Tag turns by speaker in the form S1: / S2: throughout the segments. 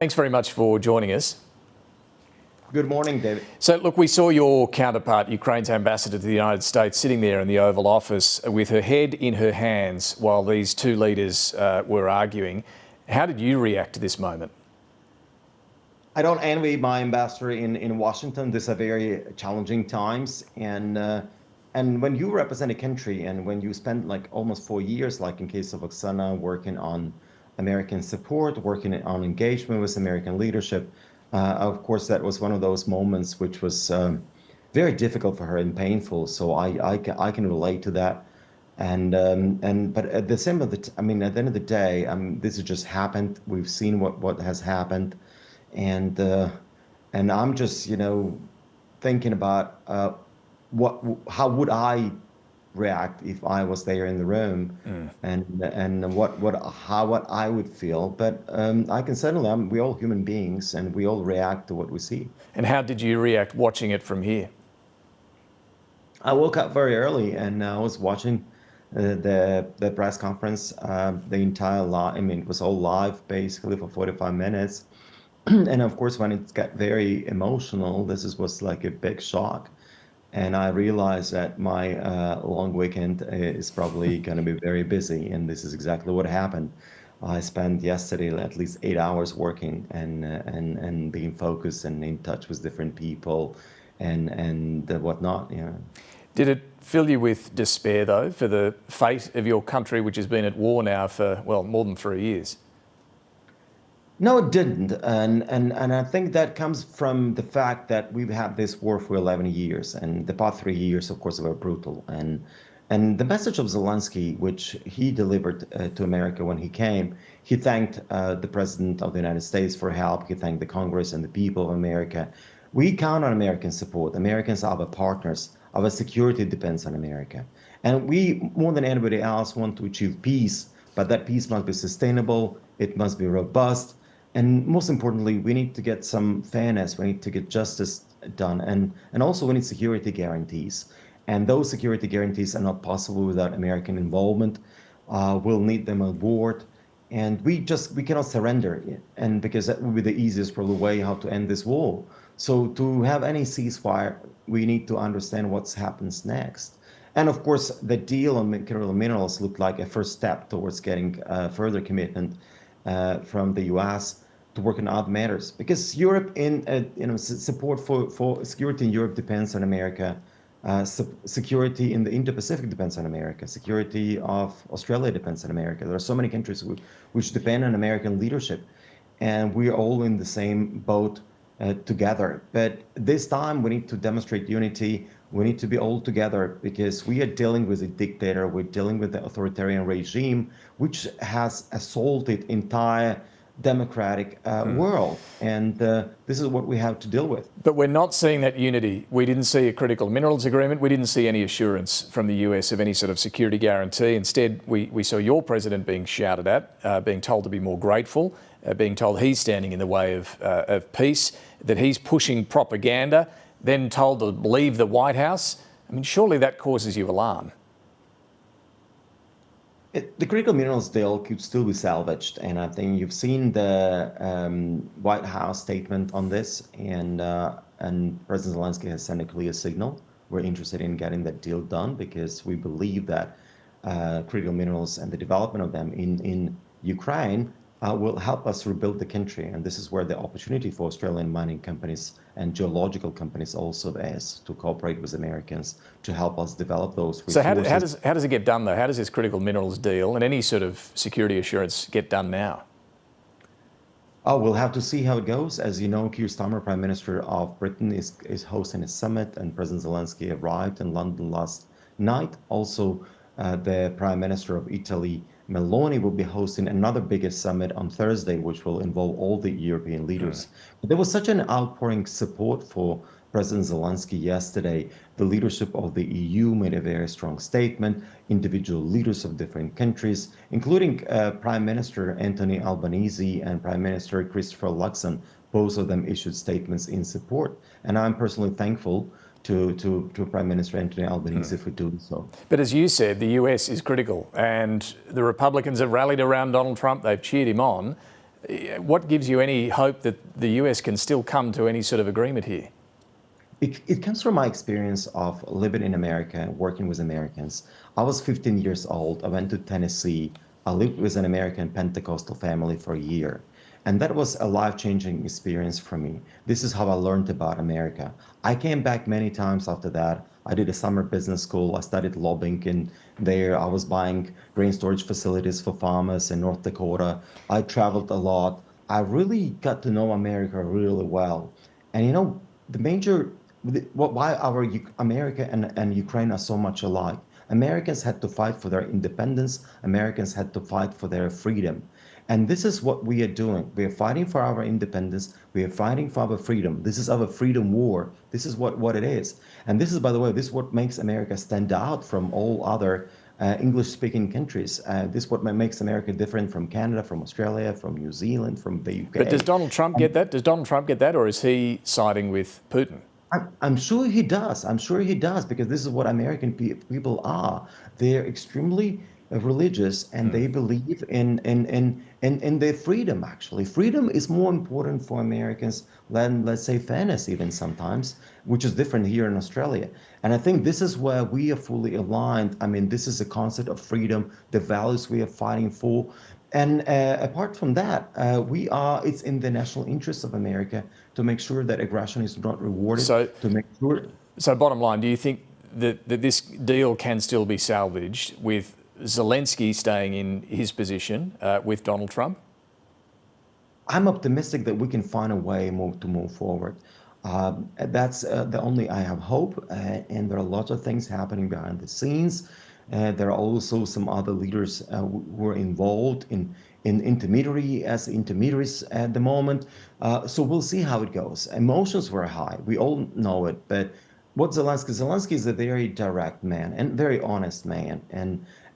S1: Thanks very much for joining us.
S2: Good morning, David.
S1: So, look, we saw your counterpart, Ukraine's ambassador to the United States, sitting there in the Oval Office with her head in her hands while these two leaders were arguing. How did you react to this moment?
S2: I don't envy my ambassador in Washington. These are very challenging times, and when you represent a country and when you spend like almost 4 years, like in case of Oksana, working on American support, working on engagement with American leadership, of course, that was one of those moments which was very difficult for her and painful. So I can relate to that. But at the same of at the end of the day, this has just happened. We've seen what has happened, and I'm just thinking about how would I react if I was there in the room, and what I would feel. But I can certainly, we're all human beings and we all react to what we see.
S1: And how did you react watching it from here?
S2: I woke up very early and I was watching the press conference, the entire it was all live basically for 45 minutes. And of course, when it got very emotional, was like a big shock. And I realized that my long weekend is probably going to be very busy, and this is exactly what happened. I spent yesterday at least 8 hours working and being focused and in touch with different people and whatnot. Yeah.
S1: Did it fill you with despair, though, for the fate of your country, which has been at war now for, well, more than 3 years?
S2: No, it didn't. And I think that comes from the fact that we've had this war for 11 years, and the past 3 years, of course, were brutal. And the message of Zelenskyy, which he delivered to America when he came, he thanked the President of the United States for help. He thanked the Congress and the people of America. We count on American support. Americans are our partners. Our security depends on America. And we, more than anybody else, want to achieve peace, but that peace must be sustainable. It must be robust. And most importantly, we need to get some fairness. We need to get justice done. And also we need security guarantees. And those security guarantees are not possible without American involvement. We'll need them on board. And we cannot surrender. And because that would be the easiest probably way how to end this war. So to have any ceasefire, we need to understand what happens next. And of course, the deal on critical minerals looked like a first step towards getting further commitment from the U.S. to work on other matters, because Europe support for security in Europe depends on America. Security in the Indo-Pacific depends on America. Security of Australia depends on America. There are so many countries which depend on American leadership, and we're all in the same boat together. But this time we need to demonstrate unity. We need to be all together because we are dealing with a dictator. We're dealing with the authoritarian regime, which has assaulted entire democratic world. And this is what we have to deal with.
S1: But we're not seeing that unity. We didn't see a critical minerals agreement. We didn't see any assurance from the US of any sort of security guarantee. Instead, we saw your president being shouted at, being told to be more grateful, being told he's standing in the way of peace, that he's pushing propaganda, then told to leave the White House. I mean, surely that causes you alarm.
S2: The critical minerals deal could still be salvaged, and I think you've seen the White House statement on this, and President Zelenskyy has sent a clear signal. We're interested in getting that deal done because we believe that critical minerals and the development of them in Ukraine will help us rebuild the country. And this is where the opportunity for Australian mining companies and geological companies also is to cooperate with Americans to help us develop those resources.
S1: So how does it get done, though? How does this critical minerals deal and any sort of security assurance get done now?
S2: Oh, we'll have to see how it goes. As you know, Keir Starmer, Prime Minister of Britain, is hosting a summit, and President Zelenskyy arrived in London last night. Also, the Prime Minister of Italy, Meloni, will be hosting another biggest summit on Thursday, which will involve all the European leaders. But there was such an outpouring support for President Zelenskyy yesterday. The leadership of the EU made a very strong statement. Individual leaders of different countries, including Prime Minister Anthony Albanese and Prime Minister Christopher Luxon, both of them issued statements in support. And I'm personally thankful to Prime Minister Anthony Albanese for doing so.
S1: But as you said, the US is critical, and the Republicans have rallied around Donald Trump. They've cheered him on. What gives you any hope that the US can still come to any sort of agreement here?
S2: It comes from my experience of living in America and working with Americans. I was 15 years old. I went to Tennessee. I lived with an American Pentecostal family for a year. And that was a life-changing experience for me. This is how I learned about America. I came back many times after that. I did a summer business school. I studied lobbying in there. I was buying grain storage facilities for farmers in North Dakota. I traveled a lot. I really got to know America really well. And the major why America and Ukraine are so much alike. Americans had to fight for their independence. Americans had to fight for their freedom. And this is what we are doing. We are fighting for our independence. We are fighting for our freedom. This is our freedom war. This is what it is. And this is, by the way, this is what makes America stand out from all other English-speaking countries. This is what makes America different from Canada, from Australia, from New Zealand, from the UK.
S1: But does Donald Trump get that? Does Donald Trump get that, or is he siding with Putin?
S2: I'm sure he does. I'm sure he does, because this is what American people are. They're extremely religious, and they believe in their freedom. Actually, freedom is more important for Americans than, let's say, fairness, even sometimes, which is different here in Australia. And I think this is where we are fully aligned. I mean, this is a concept of freedom, the values we are fighting for. And apart from that, it's in the national interest of America to make sure that aggression is not rewarded, to make sure.
S1: So bottom line, do you think that this deal can still be salvaged with Zelenskyy staying in his position with Donald Trump?
S2: I'm optimistic that we can find a way to move forward. That's the only I have hope, and there are lots of things happening behind the scenes. There are also some other leaders who are involved in intermediaries at the moment. So we'll see how it goes. Emotions were high. We all know it. But what Zelenskyy is a very direct man and very honest man.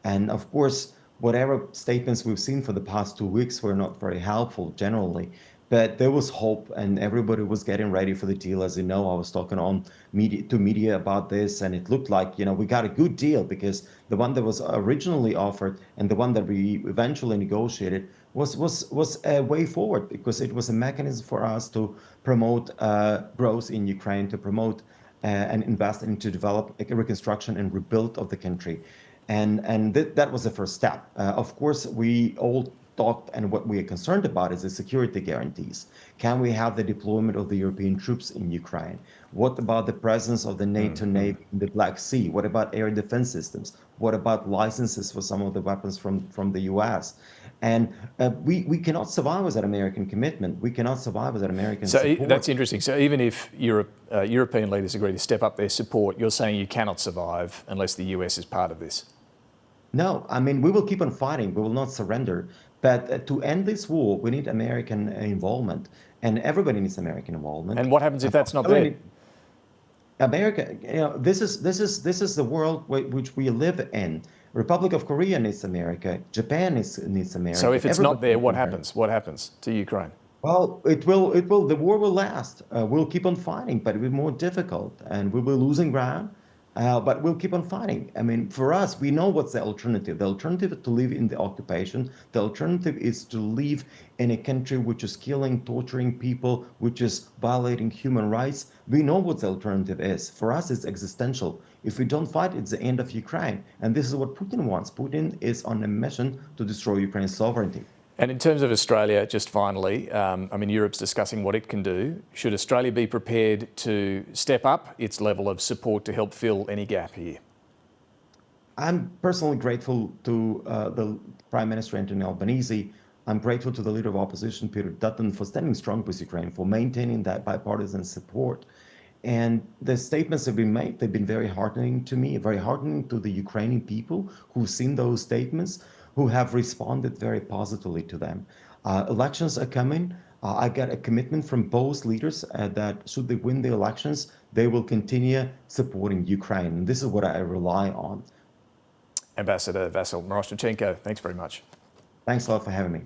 S2: And of course, whatever statements we've seen for the past 2 weeks were not very helpful generally. But there was hope, and everybody was getting ready for the deal. As you know, I was talking on media about this, and it looked like, we got a good deal, because the one that was originally offered and the one that we eventually negotiated was a way forward, because it was a mechanism for us to promote growth in Ukraine, to promote and invest into develop a reconstruction and rebuild of the country. And that was the first step. Of course, we all talked, and what we are concerned about is the security guarantees. Can we have the deployment of the European troops in Ukraine? What about the presence of the NATO Navy in the Black Sea? What about air defense systems? What about licenses for some of the weapons from the US? And we cannot survive without American commitment. We cannot survive without American support.
S1: That's interesting. So even if European leaders agree to step up their support, you're saying you cannot survive unless the US is part of this?
S2: No, I mean, we will keep on fighting. We will not surrender. But to end this war, we need American involvement, and everybody needs American involvement.
S1: And what happens if that's not there?
S2: America, this is the world which we live in. Republic of Korea needs America. Japan needs America.
S1: So if it's not there, what happens? What happens to Ukraine?
S2: Well, the war will last. We'll keep on fighting, but it will be more difficult, and we'll be losing ground. But we'll keep on fighting. I mean, for us, we know what's the alternative. The alternative is to live in the occupation. The alternative is to live in a country which is killing, torturing people, which is violating human rights. We know what the alternative is. For us, it's existential. If we don't fight, it's the end of Ukraine. And this is what Putin wants. Putin is on a mission to destroy Ukraine's sovereignty.
S1: And in terms of Australia, just finally, I mean, Europe's discussing what it can do. Should Australia be prepared to step up its level of support to help fill any gap here?
S2: I'm personally grateful to the Prime Minister Anthony Albanese. I'm grateful to the Leader of Opposition, Peter Dutton, for standing strong with Ukraine, for maintaining that bipartisan support. And the statements have been made. They've been very heartening to me, very heartening to the Ukrainian people who've seen those statements, who have responded very positively to them. Elections are coming. I got a commitment from both leaders that should they win the elections, they will continue supporting Ukraine. And this is what I rely on.
S1: Ambassador Vasyl Myroshnychenko, thanks very much.
S2: Thanks a lot for having me.